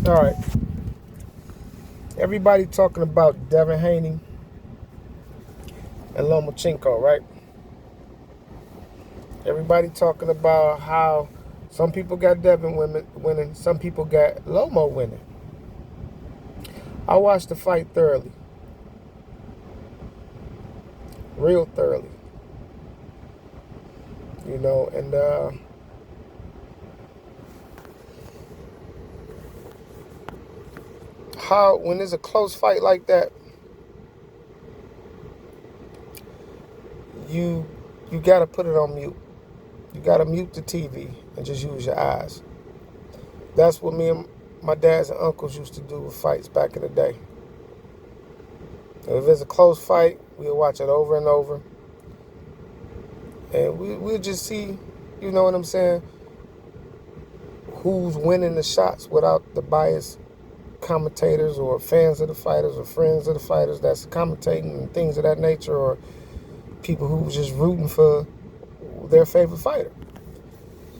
All right. Everybody talking about Devin Haney and Lomachenko, right? Everybody talking about how some people got Devin winning, some people got Loma winning. I watched the fight thoroughly, real thoroughly, and how when there's a close fight like that, you you gotta put it on mute. You gotta mute the TV and just use your eyes. That's what me and my dads and uncles used to do with fights back in the day. And if it's a close fight, we'll watch it over and over. And we'll just see, you know what I'm saying, who's winning the shots without the biased commentators or fans of the fighters or friends of the fighters that's commentating and things of that nature, or people who just rooting for their favorite fighter.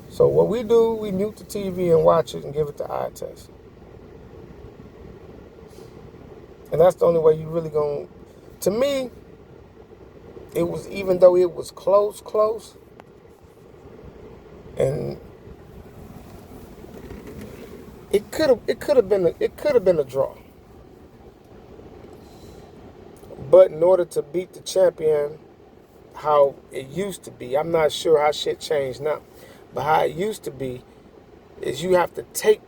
So what we do, we mute the TV and watch it and give it the eye test. And that's the only way you really gonna, to me, it was, even though it was close, and it could have been a draw. But in order to beat the champion, how it used to be, I'm not sure how shit changed now, but how it used to be is you have to take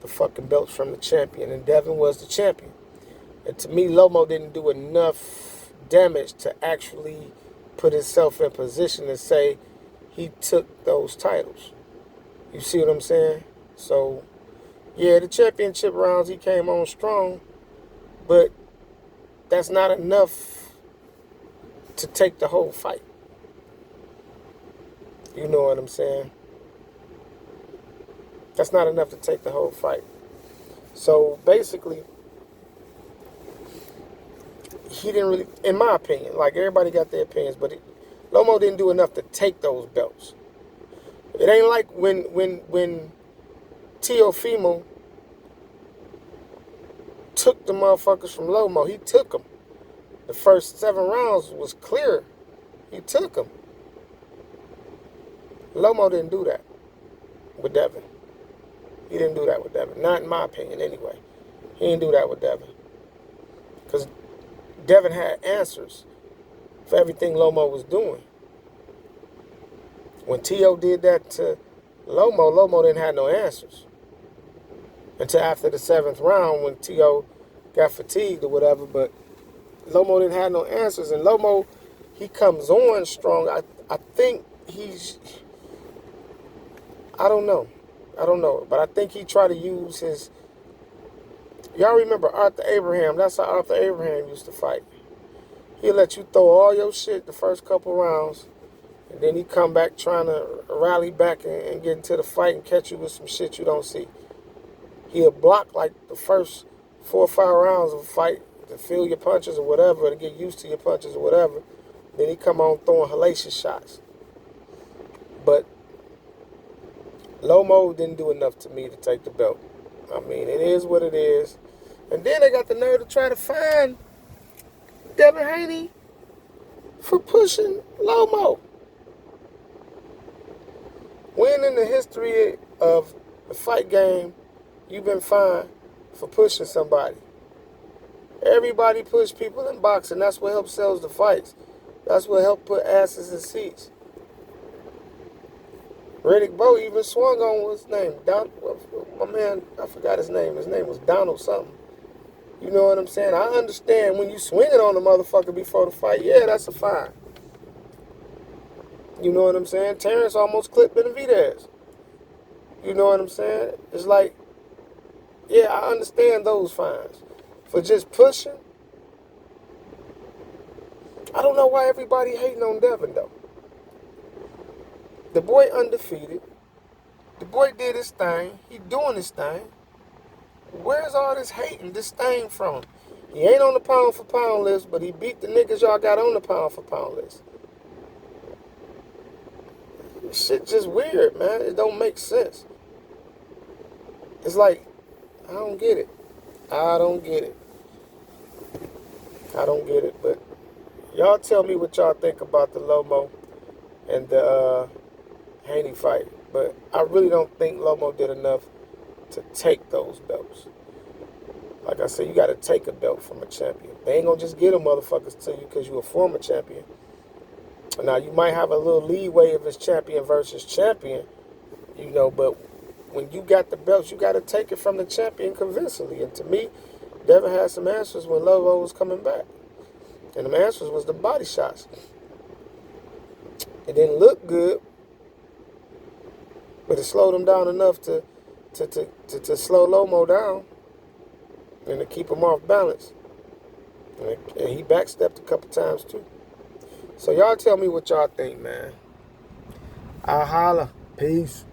the fucking belts from the champion, and Devin was the champion. And to me, Lomo didn't do enough damage to actually put himself in position to say he took those titles. You see what I'm saying? So, yeah, the championship rounds, he came on strong, but that's not enough to take the whole fight. You know what I'm saying? That's not enough to take the whole fight. So, basically, he didn't really, in my opinion, like everybody got their opinions, but Lomo didn't do enough to take those belts. It ain't like when Teofimo took the motherfuckers from Lomo. He took them. The first 7 rounds was clear. He took them. Lomo didn't do that with Devin. He didn't do that with Devin. Not in my opinion, anyway. He didn't do that with Devin. Because Devin had answers for everything Lomo was doing. When T.O. did that to Lomo didn't have no answers. Until after the 7th round when T.O. got fatigued or whatever, but Lomo didn't have no answers. And Lomo, he comes on strong. I think I don't know. But I think he tried to use his, y'all remember Arthur Abraham? That's how Arthur Abraham used to fight. He'll let you throw all your shit the first couple rounds, and then he come back trying to rally back and get into the fight and catch you with some shit you don't see. He'll block like the first 4 or 5 rounds of a fight to feel your punches or whatever, to get used to your punches or whatever. Then he come on throwing hellacious shots. But Lomo didn't do enough to me to take the belt. I mean, it is what it is. And then they got the nerve to try to find Devin Haney for pushing Lomo. When in the history of the fight game, you've been fined for pushing somebody? Everybody push people in boxing. That's what helps sells the fights. That's what helped put asses in seats. Riddick Bowe even swung on, what's his name? My man, I forgot his name. His name was Donald something. You know what I'm saying? I understand when you swinging on the motherfucker before the fight, yeah, that's a fine. You know what I'm saying? Terrence almost clipped Benavidez. You know what I'm saying? It's like, yeah, I understand those fines. For just pushing, I don't know why everybody hating on Devin, though. The boy undefeated. The boy did his thing. He doing his thing. Where's all this hate and disdain from? He ain't on the pound for pound list, but he beat the niggas y'all got on the pound for pound list. Shit just weird, man. It don't make sense. It's like I don't get it. I don't get it. I don't get it. But y'all tell me what y'all think about the Lomo and the Haney fight. But I really don't think Lomo did enough to take those belts. Like I said, you got to take a belt from a champion. They ain't going to just get them motherfuckers to you because you're a former champion. Now, you might have a little leeway if it's champion versus champion, but when you got the belts, you got to take it from the champion convincingly. And to me, Devin had some answers when Lomo was coming back. And the answers was the body shots. It didn't look good, but it slowed him down enough to slow Lomo down and to keep him off balance. And he backstepped a couple times too. So y'all tell me what y'all think, man. I'll holla. Peace.